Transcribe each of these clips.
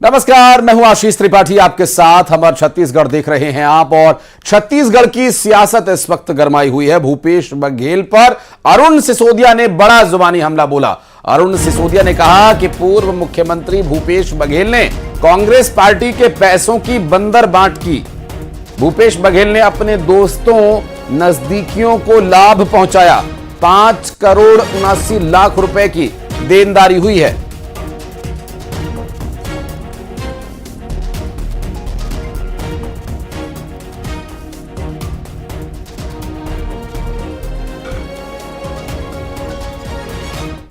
नमस्कार, मैं हूं आशीष त्रिपाठी आपके साथ। हमारे छत्तीसगढ़ देख रहे हैं आप। और छत्तीसगढ़ की सियासत इस वक्त गरमाई हुई है। भूपेश बघेल पर अरुण सिसोदिया ने बड़ा जुबानी हमला बोला। अरुण सिसोदिया ने कहा कि पूर्व मुख्यमंत्री भूपेश बघेल ने कांग्रेस पार्टी के पैसों की बंदर बांट की। भूपेश बघेल ने अपने दोस्तों नजदीकियों को लाभ पहुंचाया। 5 करोड़ 79 लाख रुपए की देनदारी हुई है।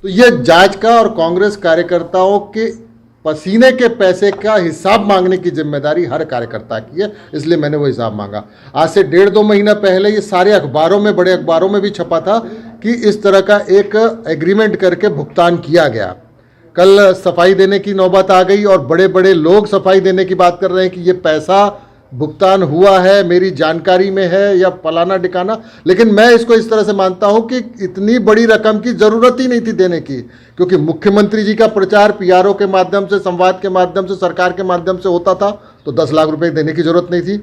तो यह जांच का और कांग्रेस कार्यकर्ताओं के पसीने के पैसे का हिसाब मांगने की जिम्मेदारी हर कार्यकर्ता की है, इसलिए मैंने वो हिसाब मांगा। आज से 1.5-2 महीना पहले ये सारे अखबारों में, बड़े अखबारों में भी छपा था कि इस तरह का एक एग्रीमेंट करके भुगतान किया गया। कल सफाई देने की नौबत आ गई और बड़े बड़े लोग सफाई देने की बात कर रहे हैं कि ये पैसा भुगतान हुआ है, मेरी जानकारी में है या फलाना ठिकाना। लेकिन मैं इसको इस तरह से मानता हूं कि इतनी बड़ी रकम की जरूरत ही नहीं थी देने की, क्योंकि मुख्यमंत्री जी का प्रचार पीआरओ के माध्यम से, संवाद के माध्यम से, सरकार के माध्यम से होता था, तो 10 लाख रुपए देने की जरूरत नहीं थी।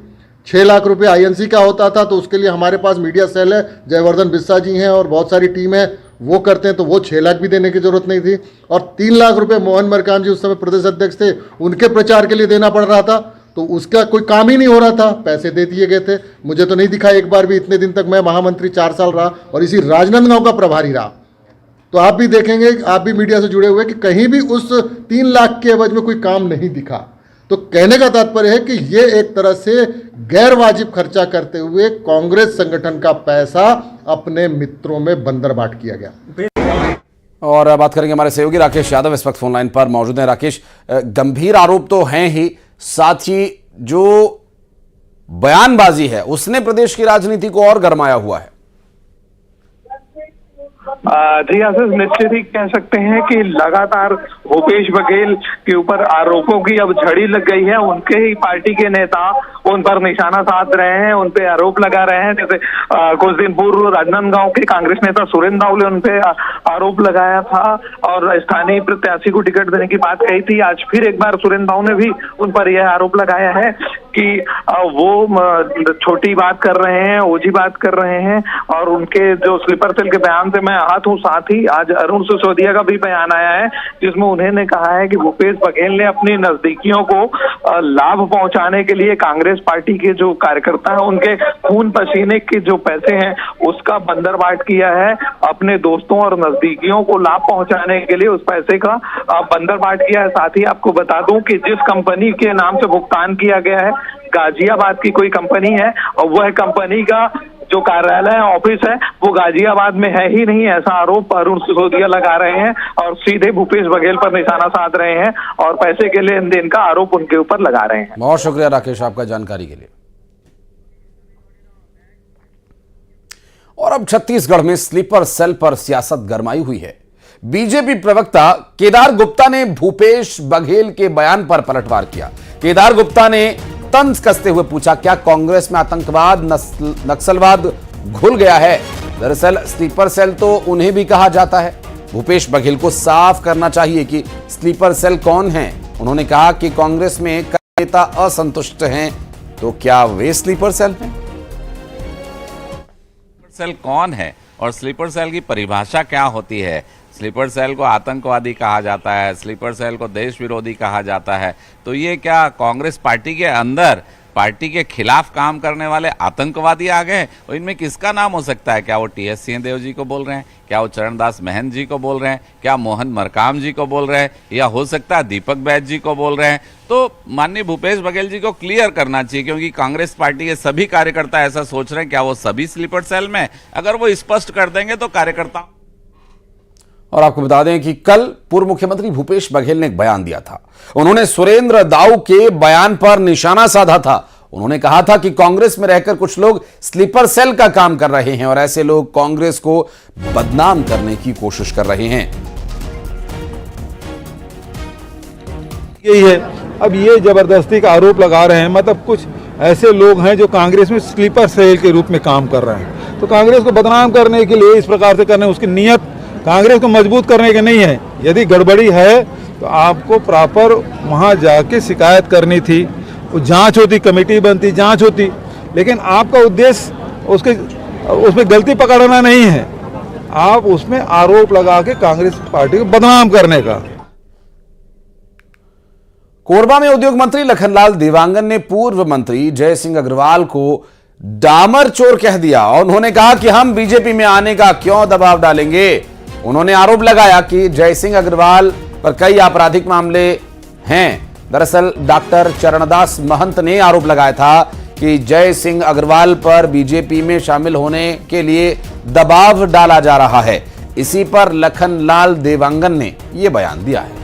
6 लाख रुपए आईएनसी का होता था, तो उसके लिए हमारे पास मीडिया सेल है, जयवर्धन बिस्सा जी हैं और बहुत सारी टीम है, वो करते हैं, तो वो 6 लाख भी देने की जरूरत नहीं थी। और 3 लाख रुपए मोहन मरकाम जी उस समय प्रदेश अध्यक्ष थे, उनके प्रचार के लिए देना पड़ रहा था, तो उसका कोई काम ही नहीं हो रहा था, पैसे दे दिए गए थे। मुझे तो नहीं दिखा एक बार भी, इतने दिन तक मैं महामंत्री 4 साल रहा और इसी राजनांदगांव का प्रभारी रहा। तो आप भी देखेंगे, आप भी मीडिया से जुड़े हुए, कि कहीं भी उस 3 लाख के एवज में कोई काम नहीं दिखा। तो कहने का तात्पर्य है कि ये एक तरह से गैर वाजिब खर्चा करते हुए कांग्रेस संगठन का पैसा अपने मित्रों में बंदर बांट किया गया। और बात करेंगे हमारे सहयोगी राकेश यादव, इस वक्त फोन लाइन पर मौजूद हैं। राकेश, गंभीर आरोप तो हैं ही, साथ ही जो बयानबाजी है उसने प्रदेश की राजनीति को और गरमाया हुआ है। जी आशीष, निश्चित ही कह सकते हैं कि लगातार भूपेश बघेल के ऊपर आरोपों की अब झड़ी लग गई है। उनके ही पार्टी के नेता उन पर निशाना साध रहे हैं, उन पे आरोप लगा रहे हैं। जैसे कुछ दिन पूर्व राजनांदगांव के कांग्रेस नेता सुरेंद्र दाऊ ने उन पे आरोप लगाया था और स्थानीय प्रत्याशी को टिकट देने की बात कही थी। आज फिर एक बार सुरेंद्र दाऊ ने भी उन पर यह आरोप लगाया है कि वो छोटी बात कर रहे हैं, ओझी बात कर रहे हैं। और उनके जो स्लीपर सेल के बयान से मैं आहत हूं। साथ ही आज अरुण सिसोदिया का भी बयान आया है, जिसमें उन्होंने कहा है कि भूपेश बघेल ने अपनी नजदीकियों को लाभ पहुंचाने के लिए कांग्रेस पार्टी के जो कार्यकर्ता हैं उनके खून पसीने के जो पैसे हैं उसका बंदरबाट किया है। अपने दोस्तों और नजदीकियों को लाभ पहुंचाने के लिए उस पैसे का बंदरबाट किया है। साथ ही आपको बता दूं कि जिस कंपनी के नाम से भुगतान किया गया है, गाजियाबाद की कोई कंपनी है और वह कंपनी का जो कार्यालय है, ऑफिस है, वो गाजियाबाद में है ही नहीं। ऐसा आरोप अरुण सिसोदिया लगा रहे हैं और सीधे भूपेश बघेल पर निशाना साध रहे हैं और पैसे के लेन देन का आरोप उनके ऊपर लगा रहे हैं। बहुत शुक्रिया राकेश आपका जानकारी के लिए। और अब छत्तीसगढ़ में स्लीपर सेल पर सियासत गरमाई हुई है। बीजेपी प्रवक्ता केदार गुप्ता ने भूपेश बघेल के बयान पर पलटवार किया। केदार गुप्ता ने तंज कसते हुए पूछा, क्या कांग्रेस में आतंकवाद, नक्सलवाद घुल गया है? दरअसल स्लीपर सेल तो उन्हें भी कहा जाता है। भूपेश बघेल को साफ करना चाहिए कि स्लीपर सेल कौन है। उन्होंने कहा कि कांग्रेस में कई नेता असंतुष्ट हैं, तो क्या वे स्लीपर सेल हैं? सेल कौन है और स्लीपर सेल की परिभाषा क्या होती है? स्लीपर सेल को आतंकवादी कहा जाता है, स्लीपर सेल को देश विरोधी कहा जाता है। तो ये क्या कांग्रेस पार्टी के अंदर पार्टी के खिलाफ काम करने वाले आतंकवादी आ गए? और इनमें किसका नाम हो सकता है? क्या वो टीएस सिंहदेव जी को बोल रहे हैं? क्या वो चरणदास महंत जी को बोल रहे हैं? क्या मोहन मरकाम जी को बोल रहे हैं? या हो सकता है दीपक बैज जी को बोल रहे हैं? तो माननीय भूपेश बघेल जी को क्लियर करना चाहिए, क्योंकि कांग्रेस पार्टी के सभी कार्यकर्ता ऐसा सोच रहे हैं। क्या वो सभी स्लीपर सेल में? अगर वो स्पष्ट कर देंगे तो कार्यकर्ता। और आपको बता दें कि कल पूर्व मुख्यमंत्री भूपेश बघेल ने एक बयान दिया था। उन्होंने सुरेंद्र दाऊ के बयान पर निशाना साधा था। उन्होंने कहा था कि कांग्रेस में रहकर कुछ लोग स्लीपर सेल का काम कर रहे हैं और ऐसे लोग कांग्रेस को बदनाम करने की कोशिश कर रहे हैं। यही है, अब ये जबरदस्ती का आरोप लगा रहे हैं, मतलब कुछ ऐसे लोग हैं जो कांग्रेस में स्लीपर सेल के रूप में काम कर रहे हैं। तो कांग्रेस को बदनाम करने के लिए इस प्रकार से करने, उसकी नीयत कांग्रेस को मजबूत करने की नहीं है। यदि गड़बड़ी है तो आपको प्रॉपर वहाँ जाके शिकायत करनी थी, वो जांच होती, कमेटी बनती, जांच होती, लेकिन आपका उद्देश्य उसमें गलती पकड़ना नहीं है, आप उसमें आरोप लगा के कांग्रेस पार्टी को बदनाम करने का। कोरबा में उद्योग मंत्री लखनलाल देवांगन ने पूर्व मंत्री जय सिंह अग्रवाल को डामर चोर कह दिया और उन्होंने कहा कि हम बीजेपी में आने का क्यों दबाव डालेंगे। उन्होंने आरोप लगाया कि जय सिंह अग्रवाल पर कई आपराधिक मामले हैं। दरअसल डॉक्टर चरणदास महंत ने आरोप लगाया था कि जय सिंह अग्रवाल पर बीजेपी में शामिल होने के लिए दबाव डाला जा रहा है। इसी पर लखनलाल देवांगन ने यह बयान दिया है।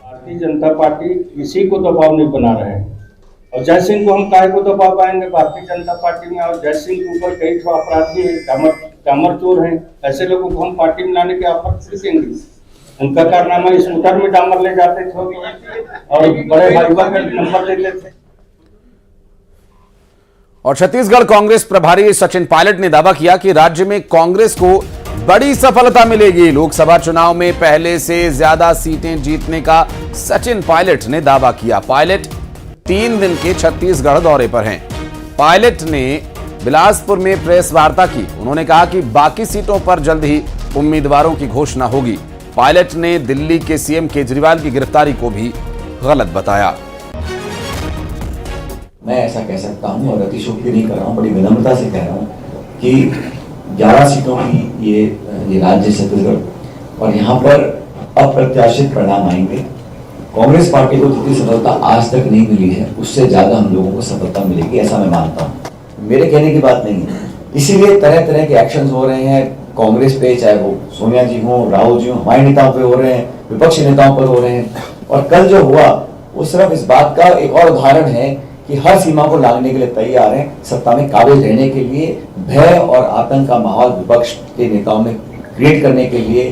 भारतीय जनता पार्टी किसी को दबाव नहीं बना रहे हैं और जय सिंह को हम काहे को दबाव पाएंगे भारतीय जनता पार्टी में। और जय सिंह के ऊपर कई अपराधी हैं, डामर चोर हैं, ऐसे लोगों को हम पार्टी में लाने के ऑफर देंगे। उनका कारनामा स्कूटर में डामर ले जाते थे और बड़े हाईवा का नंबर लेते थे। और छत्तीसगढ़ कांग्रेस प्रभारी सचिन पायलट ने दावा किया कि राज्य में कांग्रेस को बड़ी सफलता मिलेगी। लोकसभा चुनाव में पहले से ज्यादा सीटें जीतने का सचिन पायलट ने दावा किया। पायलट 3 दिन के छत्तीसगढ़ दौरे पर हैं। पायलट ने बिलासपुर में प्रेस वार्ता की। उन्होंने कहा कि बाकी सीटों पर जल्द ही उम्मीदवारों की घोषणा होगी। पायलट ने दिल्ली के सीएम केजरीवाल की गिरफ्तारी को भी गलत बताया। मैं ऐसा कह सकता हूं और अतिशयोक्ति नहीं कर रहा हूं, बड़ी विनम्रता से कह रहा हूं कि 11 सीटों की ये राज्य छत्तीसगढ़ और यहाँ पर अप्रत्याशित परिणाम आएंगे। कांग्रेस पार्टी को जितनी सफलता आज तक नहीं मिली है उससे ज्यादा हम लोगों को सफलता मिलेगी, ऐसा मैं मानता हूँ। मेरे कहने की बात नहीं है, इसीलिए तरह तरह के एक्शन हो रहे हैं कांग्रेस पे, चाहे वो सोनिया जी हो, राहुल जी हो, हमारे नेताओं पे हो रहे हैं, विपक्षी नेताओं पर हो रहे हैं। और कल जो हुआ वो सिर्फ इस बात का एक और उदाहरण है कि हर सीमा को लांघने के लिए तैयार हैं, सत्ता में काबिज रहने के लिए, भय और आतंक का माहौल विपक्ष के नेताओं में क्रिएट करने के लिए।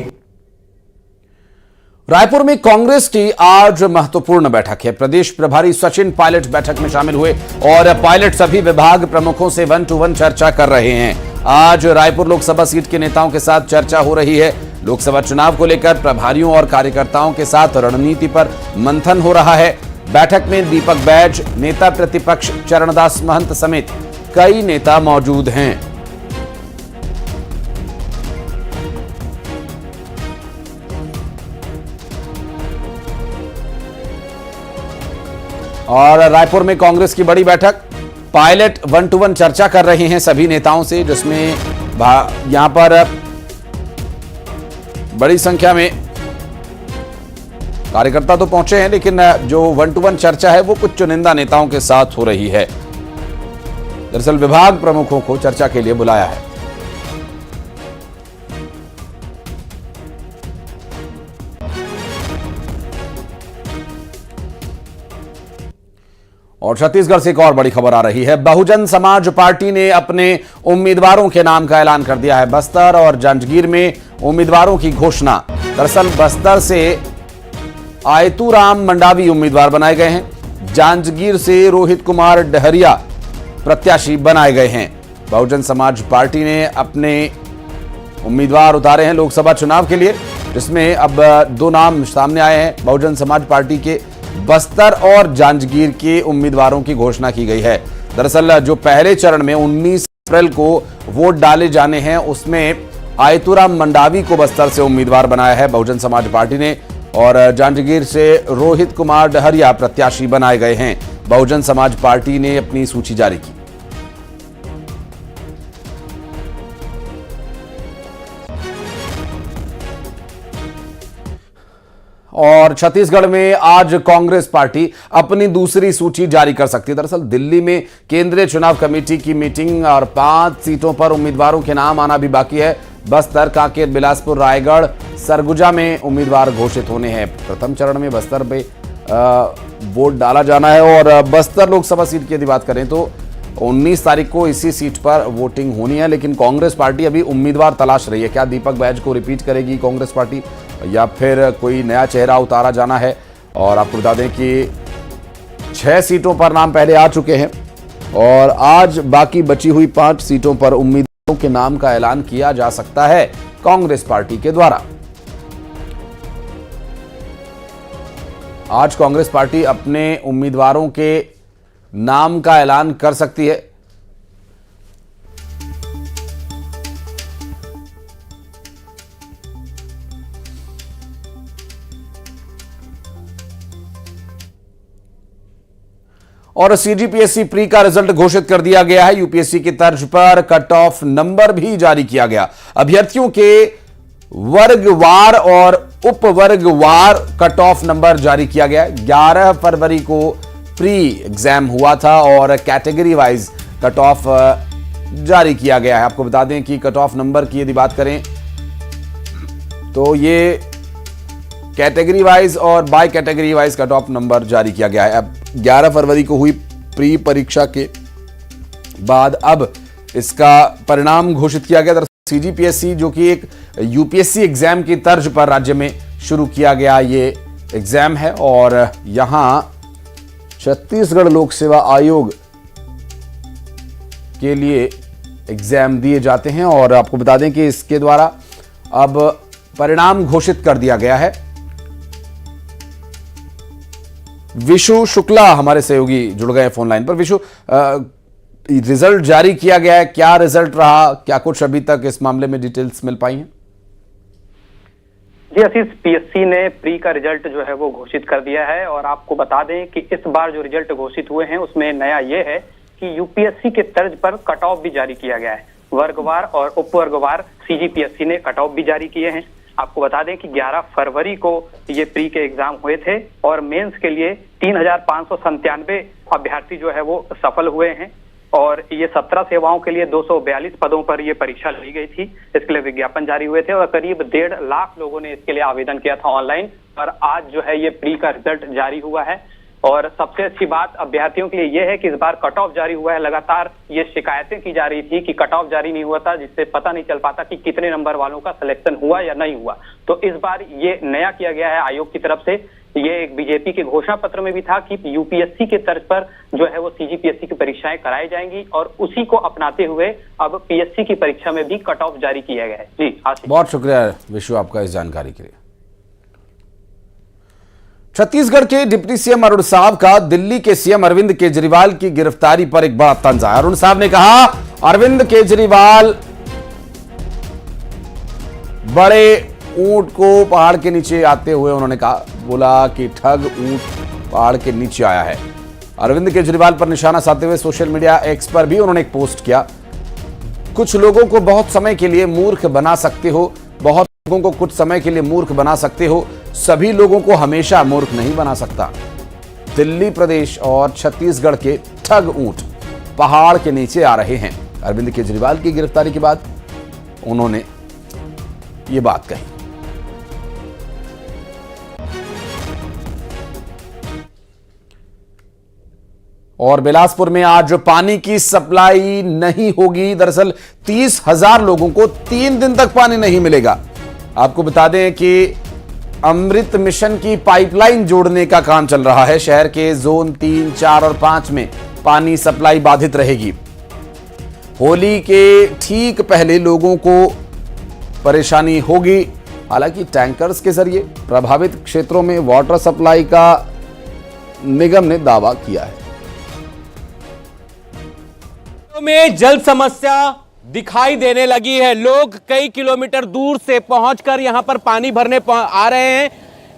रायपुर में कांग्रेस की आज महत्वपूर्ण बैठक है। प्रदेश प्रभारी सचिन पायलट बैठक में शामिल हुए और पायलट सभी विभाग प्रमुखों से 1-to-1 चर्चा कर रहे हैं। आज रायपुर लोकसभा सीट के नेताओं के साथ चर्चा हो रही है। लोकसभा चुनाव को लेकर प्रभारियों और कार्यकर्ताओं के साथ रणनीति पर मंथन हो रहा है। बैठक में दीपक बैज, नेता प्रतिपक्ष चरणदास महंत समेत कई नेता मौजूद हैं। और रायपुर में कांग्रेस की बड़ी बैठक। पायलट 1-to-1 चर्चा कर रहे हैं सभी नेताओं से, जिसमें यहां पर बड़ी संख्या में कार्यकर्ता तो पहुंचे हैं, लेकिन जो 1-to-1 चर्चा है वो कुछ चुनिंदा नेताओं के साथ हो रही है। दरअसल विभाग प्रमुखों को चर्चा के लिए बुलाया है। और छत्तीसगढ़ से एक और बड़ी खबर आ रही है। बहुजन समाज पार्टी ने अपने उम्मीदवारों के नाम का ऐलान कर दिया है। बस्तर और जांजगीर में उम्मीदवारों की घोषणा। दरअसल बस्तर से आयतूराम मंडावी उम्मीदवार बनाए गए हैं। जांजगीर से रोहित कुमार डहरिया प्रत्याशी बनाए गए हैं। बहुजन समाज पार्टी ने अपने उम्मीदवार उतारे हैं लोकसभा चुनाव के लिए, जिसमें अब 2 नाम सामने आए हैं। बहुजन समाज पार्टी के बस्तर और जांजगीर के उम्मीदवारों की घोषणा की गई है। दरअसल जो पहले चरण में 19 अप्रैल को वोट डाले जाने हैं, उसमें आयतूराम मंडावी को बस्तर से उम्मीदवार बनाया है बहुजन समाज पार्टी ने, और जांजगीर से रोहित कुमार डहरिया प्रत्याशी बनाए गए हैं। बहुजन समाज पार्टी ने अपनी सूची जारी की। और छत्तीसगढ़ में आज कांग्रेस पार्टी अपनी दूसरी सूची जारी कर सकती है। दरअसल दिल्ली में केंद्रीय चुनाव कमेटी की मीटिंग और 5 सीटों पर उम्मीदवारों के नाम आना भी बाकी है। बस्तर, कांकेर, बिलासपुर, रायगढ़, सरगुजा में उम्मीदवार घोषित होने हैं। प्रथम चरण में बस्तर पे वोट डाला जाना है। और बस्तर लोकसभा सीट की यदि बात करें तो 19 तारीख को इसी सीट पर वोटिंग होनी है, लेकिन कांग्रेस पार्टी अभी उम्मीदवार तलाश रही है। क्या दीपक बैज को रिपीट करेगी कांग्रेस पार्टी या फिर कोई नया चेहरा उतारा जाना है? और आपको बता दें कि 6 सीटों पर नाम पहले आ चुके हैं और आज बाकी बची हुई 5 सीटों पर उम्मीदवारों के नाम का ऐलान किया जा सकता है कांग्रेस पार्टी के द्वारा। आज कांग्रेस पार्टी अपने उम्मीदवारों के नाम का ऐलान कर सकती है। और सीजीपीएससी प्री का रिजल्ट घोषित कर दिया गया है। यूपीएससी की तर्ज पर कट ऑफ नंबर भी जारी किया गया। अभ्यर्थियों के वर्गवार और उपवर्गवार कट ऑफ नंबर जारी किया गया। 11 फरवरी को प्री एग्जाम हुआ था और कैटेगरी वाइज कट ऑफ जारी किया गया है। आपको बता दें कि कट ऑफ नंबर की यदि बात करें तो ये कैटेगरी वाइज और by category wise cut off number जारी किया गया है। अब 11 फरवरी को हुई प्री परीक्षा के बाद अब इसका परिणाम घोषित किया गया। सीजीपीएससी जो कि एक यूपीएससी एग्जाम की तर्ज पर राज्य में शुरू किया गया ये एग्जाम है और यहां छत्तीसगढ़ लोक सेवा आयोग के लिए एग्जाम दिए जाते हैं और आपको बता दें कि इसके द्वारा अब परिणाम घोषित कर दिया गया है। विशु शुक्ला हमारे सहयोगी जुड़ गए फोन लाइन पर। विशु, रिजल्ट जारी किया गया है, क्या रिजल्ट रहा, क्या कुछ अभी तक इस मामले में डिटेल्स मिल पाई हैं? जी आशीष, पीएससी ने प्री का रिजल्ट जो है वो घोषित कर दिया है और आपको बता दें कि इस बार जो रिजल्ट घोषित हुए हैं उसमें नया ये है कि यूपीएससी के तर्ज पर कट ऑफ भी जारी किया गया है। वर्गवार और उपवर्गवार सीजीपीएससी ने कट ऑफ भी जारी किए हैं। आपको बता दें कि 11 फरवरी को ये प्री के एग्जाम हुए थे और मेंस के लिए 3,597 अभ्यर्थी जो है वो सफल हुए हैं और ये 17 सेवाओं के लिए 242 पदों पर ये परीक्षा ली गई थी। इसके लिए विज्ञापन जारी हुए थे और करीब 1.5 लाख लोगों ने इसके लिए आवेदन किया था ऑनलाइन और आज जो है ये प्री का रिजल्ट जारी हुआ है। और सबसे अच्छी बात अभ्यर्थियों के लिए यह है कि इस बार कट ऑफ जारी हुआ है। लगातार ये शिकायतें की जा रही थी कि कट ऑफ जारी नहीं हुआ था, जिससे पता नहीं चल पाता कि कितने नंबर वालों का सिलेक्शन हुआ या नहीं हुआ। तो इस बार ये नया किया गया है आयोग की तरफ से। ये एक बीजेपी के घोषणा पत्र में भी था कि यूपीएससी के तर्ज पर जो है वो सीजीपीएससी की परीक्षाएं कराई जाएंगी और उसी को अपनाते हुए अब पीएससी की परीक्षा में भी कट ऑफ जारी किया गया है। जी आशीष, बहुत शुक्रिया विशु आपका इस जानकारी के लिए। छत्तीसगढ़ के डिप्टी सीएम अरुण साहब का दिल्ली के सीएम अरविंद केजरीवाल की गिरफ्तारी पर एक बड़ा तंजा। अरुण साहब ने कहा अरविंद केजरीवाल बड़े ऊंट को पहाड़ के नीचे आते हुए उन्होंने कहा, बोला कि ठग ऊंट पहाड़ के नीचे आया है। अरविंद केजरीवाल पर निशाना साधते हुए सोशल मीडिया एक्स पर भी उन्होंने एक पोस्ट किया। कुछ लोगों को बहुत समय के लिए मूर्ख बना सकते हो, बहुत लोगों को कुछ समय के लिए मूर्ख बना सकते हो, सभी लोगों को हमेशा मूर्ख नहीं बना सकता। दिल्ली प्रदेश और छत्तीसगढ़ के ठग ऊंट पहाड़ के नीचे आ रहे हैं। अरविंद केजरीवाल की गिरफ्तारी के बाद उन्होंने ये बात कही। और बिलासपुर में आज पानी की सप्लाई नहीं होगी। दरअसल 30,000 लोगों को 3 दिन तक पानी नहीं मिलेगा। आपको बता दें कि अमृत मिशन की पाइपलाइन जोड़ने का काम चल रहा है। शहर के जोन 3, 4 और 5 में पानी सप्लाई बाधित रहेगी। होली के ठीक पहले लोगों को परेशानी होगी। हालांकि टैंकर्स के जरिए प्रभावित क्षेत्रों में वाटर सप्लाई का निगम ने दावा किया है। में जल समस्या दिखाई देने लगी है। लोग कई किलोमीटर दूर से पहुंचकर यहां पर पानी भरने आ रहे हैं।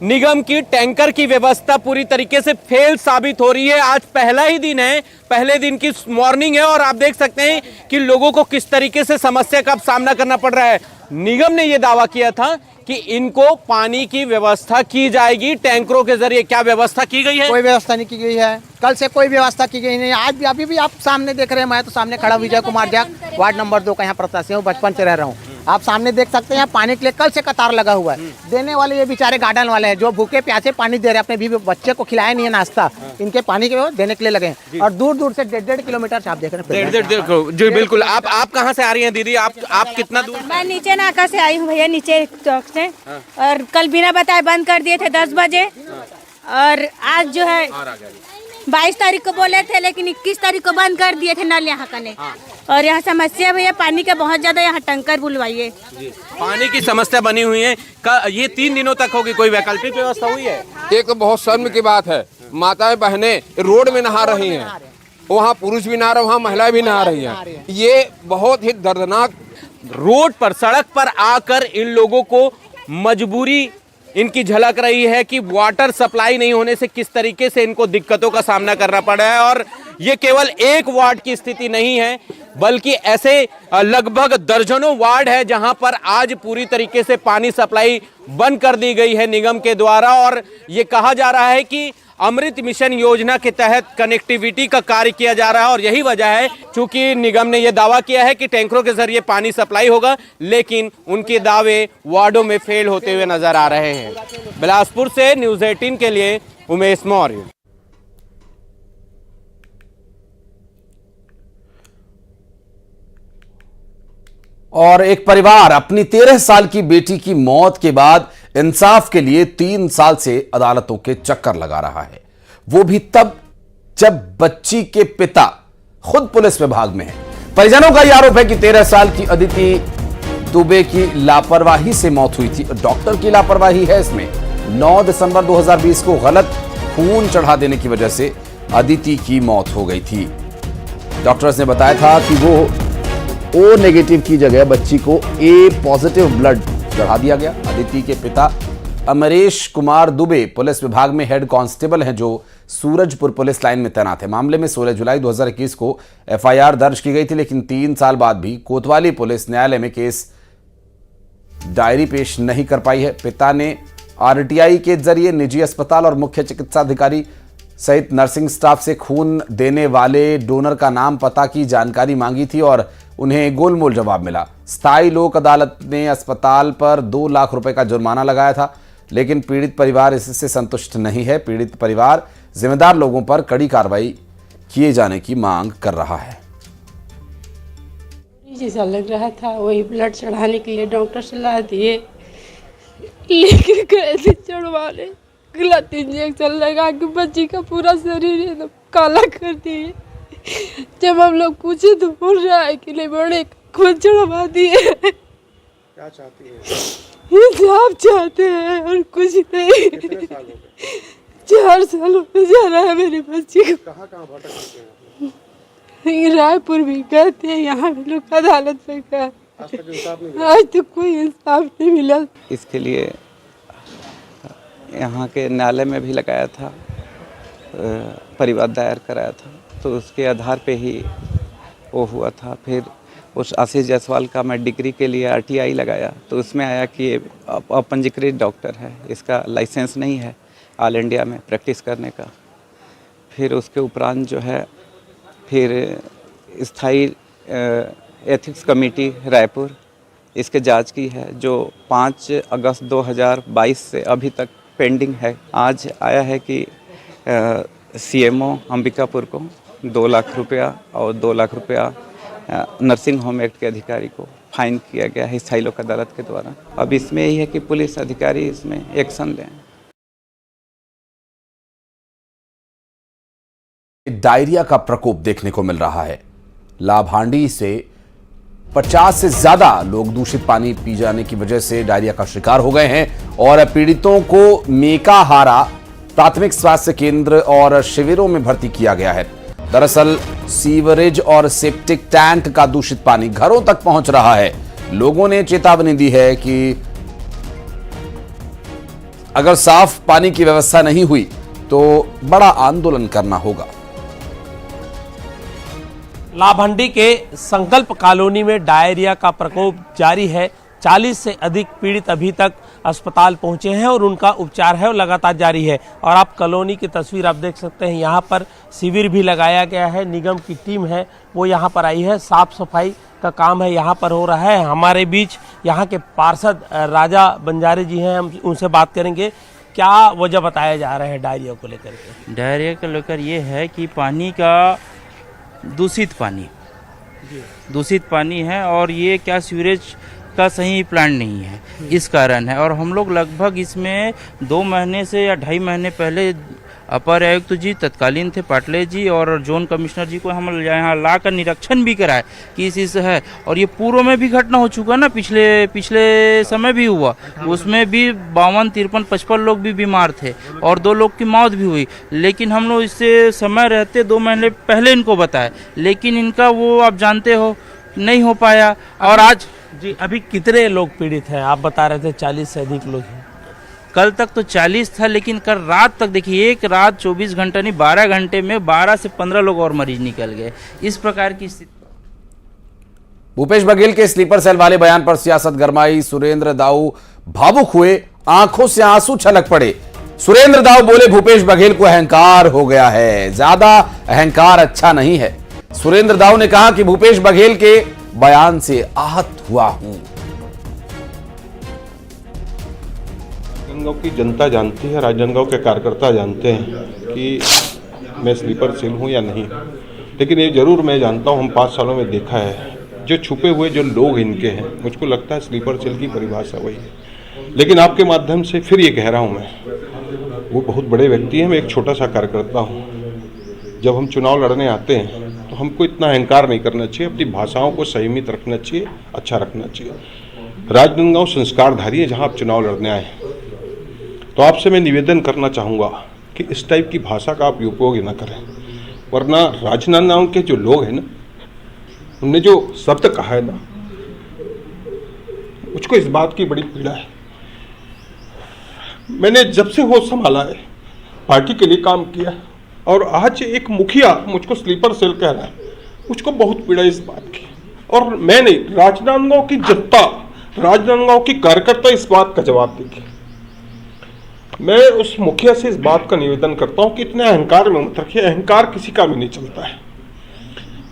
निगम की टैंकर की व्यवस्था पूरी तरीके से फेल साबित हो रही है। आज पहला ही दिन है, पहले दिन की मॉर्निंग है और आप देख सकते हैं कि लोगों को किस तरीके से समस्या का सामना करना पड़ रहा है। निगम ने यह दावा किया था कि इनको पानी की व्यवस्था की जाएगी टैंकरों के जरिए। क्या व्यवस्था की गई है? कोई व्यवस्था नहीं की गई है। कल से कोई व्यवस्था की गई नहीं। आज भी अभी भी आप सामने देख रहे हैं, मैं तो सामने खड़ा विजय कुमार जाग, वार्ड नंबर 2 का यहाँ प्रत्याशी हूँ, बचपन से रह रहा हूँ। आप सामने देख सकते हैं पानी के लिए कल से कतार लगा हुआ है। देने वाले ये बेचारे गार्डन वाले हैं जो भूखे प्यासे पानी दे रहे हैं, अपने भी बच्चे को खिलाया नहीं है नाश्ता, इनके पानी के देने के लिए लगे हैं। और दूर दूर से 1.5 किलोमीटर से आप देख रहे हैं। जी बिल्कुल। आप कहाँ से आ रही हैं दीदी? आप कितना दूर? मैं नीचे नाका से आई हूँ भैया, नीचे चौक से। और कल बिना बताए बंद कर दिए थे 10 बजे और आज जो है 22 तारीख को बोले थे, लेकिन 21 तारीख को बंद कर दिए थे नल यहाँ का। और यहाँ समस्या भैया पानी का बहुत ज्यादा, यहाँ टैंकर बुलवाइए। पानी की समस्या बनी हुई है, ये 3 दिनों तक होगी, कोई वैकल्पिक व्यवस्था हुई है? एक तो बहुत शर्म की बात है, माताएं बहनें रोड में नहा रही हैं, वहाँ पुरुष भी नहा रहे, वहाँ महिलाएं भी नहा रही हैं। ये बहुत ही दर्दनाक। रोड पर, सड़क पर आकर इन लोगों को मजबूरी इनकी झलक रही है कि वाटर सप्लाई नहीं होने से किस तरीके से इनको दिक्कतों का सामना करना पड़ रहा है। और ये केवल एक वार्ड की स्थिति नहीं है, बल्कि ऐसे लगभग दर्जनों वार्ड है जहां पर आज पूरी तरीके से पानी सप्लाई बंद कर दी गई है निगम के द्वारा। और ये कहा जा रहा है कि अमृत मिशन योजना के तहत कनेक्टिविटी का कार्य किया जा रहा है, और यही वजह है चूंकि निगम ने यह दावा किया है कि टैंकरों के जरिए पानी सप्लाई होगा, लेकिन उनके दावे वार्डों में फेल होते हुए नजर आ रहे हैं। बिलासपुर से न्यूज़ 18 के लिए उमेश मौर्य। और एक परिवार अपनी 13 साल की बेटी की मौत के बाद इंसाफ के लिए 3 साल से अदालतों के चक्कर लगा रहा है, वो भी तब जब बच्ची के पिता खुद पुलिस विभाग में है। परिजनों का यह आरोप है कि 13 साल की अदिति दुबे की लापरवाही से मौत हुई थी। डॉक्टर की लापरवाही है इसमें। 9 दिसंबर 2020 को गलत खून चढ़ा देने की वजह से अदिति की मौत हो गई थी। डॉक्टर्स ने बताया था कि वो O नेगेटिव की जगह बच्ची को A पॉजिटिव ब्लड चढ़ा दिया गया। अदिति के पिता अमरेश कुमार दुबे पुलिस विभाग में हेड कांस्टेबल हैं, जो सूरजपुर पुलिस लाइन में तैनात है। मामले में 16 जुलाई 2021 को FIR दर्ज की गई थी, लेकिन 3 साल बाद भी कोतवाली पुलिस न्यायालय में केस डायरी पेश नहीं कर पाई है। पिता ने RTI के जरिए निजी अस्पताल और मुख्य चिकित्सा अधिकारी सहित नर्सिंग स्टाफ से खून देने वाले डोनर का नाम पता की जानकारी मांगी थी और उन्हें गोलमोल जवाब मिला। स्थायी लोक अदालत ने अस्पताल पर 2 लाख रुपए का जुर्माना लगाया था, लेकिन पीड़ित परिवार इससे संतुष्ट नहीं है। पीड़ित परिवार जिम्मेदार लोगों पर कड़ी कार्रवाई किए जाने की मांग कर रहा है। जैसा लग रहा था, वही ब्लड चढ़ाने के लिए डॉक्टर सलाह दिए, लेके गए थे चढ़वाने। गलत इंजेक्शन लगा के बच्ची का पूरा शरीर एकदम काला कर दिए। जब हम लोग पूछे तो बोल रहा है कि नहीं बड़े खून चढ़वा दिए। क्या चाहती है? इंसाफ चाहते हैं और कुछ नहीं। कितने साल हो गए? 4 साल होने जा रहा है मेरी बच्ची को। कहाँ भटक हैं? रायपुर भी गए थे, यहाँ भी लोग अदालत में गए, आज तक कोई इंसाफ नहीं मिला। इसके लिए यहाँ के न्यायालय में भी लगाया था, परिवाद दायर कराया था, तो उसके आधार पे ही वो हुआ था। फिर उस आशीष जायसवाल का मैं डिग्री के लिए RTI लगाया, तो उसमें आया कि ये अपंजीकृत डॉक्टर है, इसका लाइसेंस नहीं है ऑल इंडिया में प्रैक्टिस करने का। फिर उसके उपरांत जो है फिर स्थायी एथिक्स कमेटी रायपुर इसके जांच की है, जो 5 अगस्त 2022 से अभी तक पेंडिंग है। आज आया है कि CMO अंबिकापुर को 2 लाख रुपया और 2 लाख रुपया नर्सिंग होम एक्ट के अधिकारी को फाइन किया गया है स्थायी लोक अदालत के द्वारा। अब इसमें यही है कि पुलिस अधिकारी इसमें एक्शन लें। डायरिया का प्रकोप देखने को मिल रहा है। लाभांडी से 50 से ज्यादा लोग दूषित पानी पी जाने की वजह से डायरिया का शिकार हो गए हैं और पीड़ितों को मेकाहारा प्राथमिक स्वास्थ्य केंद्र और शिविरों में भर्ती किया गया है। दरअसल सीवरेज और सेप्टिक टैंक का दूषित पानी घरों तक पहुंच रहा है। लोगों ने चेतावनी दी है कि अगर साफ पानी की व्यवस्था नहीं हुई तो बड़ा आंदोलन करना होगा। लाभांडी के संकल्प कॉलोनी में डायरिया का प्रकोप जारी है। 40 से अधिक पीड़ित अभी तक अस्पताल पहुंचे हैं और उनका उपचार है और लगातार जारी है। और आप कॉलोनी की तस्वीर आप देख सकते हैं, यहाँ पर शिविर भी लगाया गया है। निगम की टीम है वो यहाँ पर आई है, साफ सफाई का काम है यहाँ पर हो रहा है। हमारे बीच यहाँ के पार्षद राजा बंजारे जी हैं, हम उनसे बात करेंगे। क्या वजह बताया जा रहा है डायरिया को लेकर के? डायरिया को लेकर ये है कि पानी का दूषित पानी है और ये क्या सीवरेज का सही प्लान नहीं है, इस कारण है। और हम लोग लगभग इसमें 2 महीने से या 2.5 महीने पहले अपर आयुक्त जी तत्कालीन थे पाटले जी और जोन कमिश्नर जी को हम यहाँ लाकर निरीक्षण भी कराए कि इस है। और ये पूर्व में भी घटना हो चुका ना, पिछले समय भी हुआ, उसमें भी 52, 53, 55 लोग भी बीमार थे और 2 लोग की मौत भी हुई। लेकिन हम लोग इससे समय रहते 2 महीने पहले इनको बताए, लेकिन इनका वो आप जानते हो नहीं हो पाया। और आज जी अभी कितने लोग पीड़ित हैं? आप बता रहे थे 40 से अधिक लोग हैं। कल तक तो 40 था, लेकिन कल रात तक देखिए, एक रात 24 घंटा नहीं 12 घंटे में 12 से 15 लोग और मरीज निकल गए। इस प्रकार की स्थिति। भूपेश बघेल के स्लीपर सेल वाले बयान पर सियासत गरमाई। सुरेंद्र दाऊ भावुक हुए, आंखों से आंसू छलक पड़े। सुरेंद्र दाऊ बोले भूपेश बघेल को अहंकार हो गया है, ज्यादा अहंकार अच्छा नहीं है। सुरेंद्र दाऊ ने कहा कि भूपेश बघेल के बयान से आहत हुआ हूं। राजनांदगांव की जनता जानती है, राजनांदगांव के कार्यकर्ता जानते हैं कि मैं स्लीपर सेल हूं या नहीं, लेकिन ये जरूर मैं जानता हूं, हम 5 सालों में देखा है जो छुपे हुए जो लोग इनके हैं, मुझको लगता है स्लीपर सेल की परिभाषा वही है। लेकिन आपके माध्यम से फिर ये कह रहा हूं, मैं वो बहुत बड़े व्यक्ति हैं, मैं एक छोटा सा कार्यकर्ता हूं। जब हम चुनाव लड़ने आते हैं तो हमको इतना अहंकार नहीं करना चाहिए, अपनी भाषाओं को संयमित रखना चाहिए, अच्छा रखना चाहिए। राजनांदगांव संस्कारधारी है जहां आप चुनाव लड़ने आए, तो आपसे मैं निवेदन करना चाहूँगा कि इस टाइप की भाषा का आप उपयोग न करें, वरना राजनांदगांव के जो लोग हैं ना, उनने जो शब्द कहा है ना, मुझको इस बात की बड़ी पीड़ा है। मैंने जब से होश संभाला है पार्टी के लिए काम किया है, और आज एक मुखिया मुझको स्लीपर सेल कह रहा है, मुझको बहुत पीड़ा इस बात की। और मैं नहीं, राजनांदगांव की जनता, राजनांदगांव की कार्यकर्ता इस बात का जवाब देगी। मैं उस मुखिया से इस बात का निवेदन करता हूं कि इतने अहंकार में मत रखिए, अहंकार किसी का भी नहीं चलता है।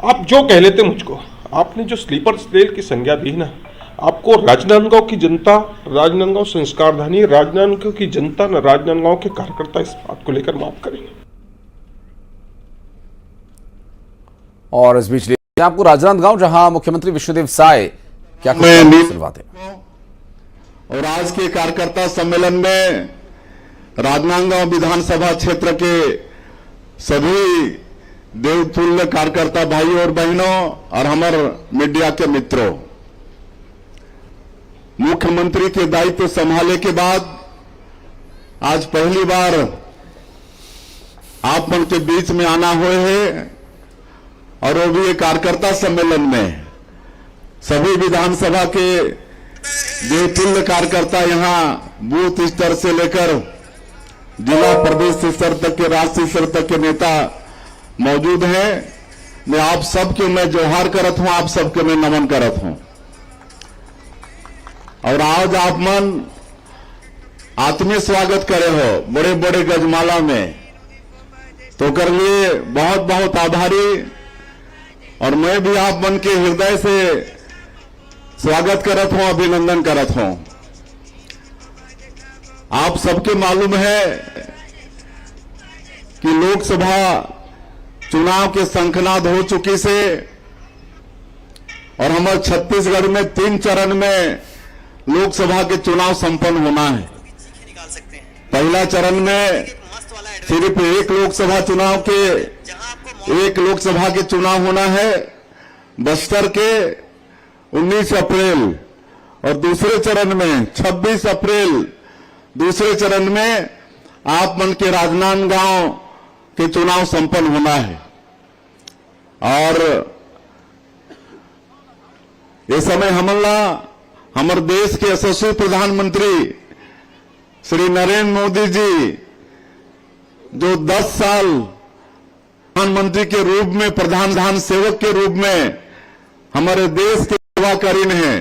आप जो कह लेते मुझको, आपने जो स्लीपर सेल की संज्ञा दी ना, आपको राजनांदगांव की जनता, राजनांदगांव संस्कारधानी, राजनांदगांव की जनता न राजनांदगांव के कार्यकर्ता इस बात को लेकर माफ करेंगे। और इस बीच आपको राजनांदगांव, जहां मुख्यमंत्री विष्णुदेव साय क्या सुनवाते हैं। और आज के कार्यकर्ता सम्मेलन में राजनांदगांव विधानसभा क्षेत्र के सभी देवतुल्य कार्यकर्ता भाइयों और बहनों और हमारे मीडिया के मित्रों, मुख्यमंत्री के दायित्व संभाले के बाद आज पहली बार आप मन के बीच में आना हुए है, और वो भी एक कार्यकर्ता सम्मेलन में। सभी विधानसभा के देवतुल्य कार्यकर्ता यहां बूथ स्तर से लेकर जिला प्रदेश स्तर तक के, राष्ट्रीय स्तर तक के नेता मौजूद हैं। मैं आप सबके मैं जोहार करत हूं, आप सबके मैं नमन करत हूं। और आज आप मन आत्मीय स्वागत करे हो बड़े बड़े गजमाला में, तो कर लिए बहुत बहुत आभारी। और मैं भी आप मन के हृदय से स्वागत करत हूं, अभिनंदन करत हूं। आप सबके मालूम है कि लोकसभा चुनाव के शंखनाद हो चुकी से, और हमारे छत्तीसगढ़ में 3 चरण में लोकसभा के चुनाव संपन्न होना है। पहला चरण में सिर्फ एक लोकसभा चुनाव होना है बस्तर के 19 अप्रैल, और दूसरे चरण में 26 अप्रैल दूसरे चरण में आप मन के राजनांदगांव के चुनाव संपन्न होना है। और इस समय हमारे देश के यशस्वी प्रधानमंत्री श्री नरेंद्र मोदी जी, जो 10 साल प्रधानमंत्री के रूप में, प्रधान सेवक के रूप में हमारे देश के सेवा करीन है,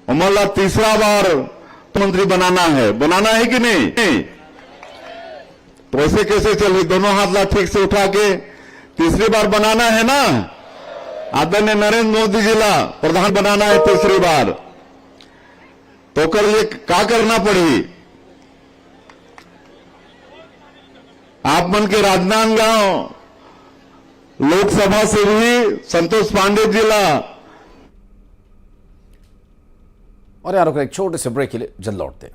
हमारा तीसरा बार मंत्री बनाना है कि नहीं? तो ऐसे कैसे चले? दोनों हाथ ला ठीक से उठा के तीसरी बार बनाना है ना। आदरणीय नरेंद्र मोदी जी ला प्रधान बनाना है तीसरी बार, तो कर लिए क्या करना पड़ी? आप मन के राजनांदगांव लोकसभा से भी संतोष पांडे जी ला। और यार एक छोटे से ब्रेक के लिए जल्द लौटते हैं।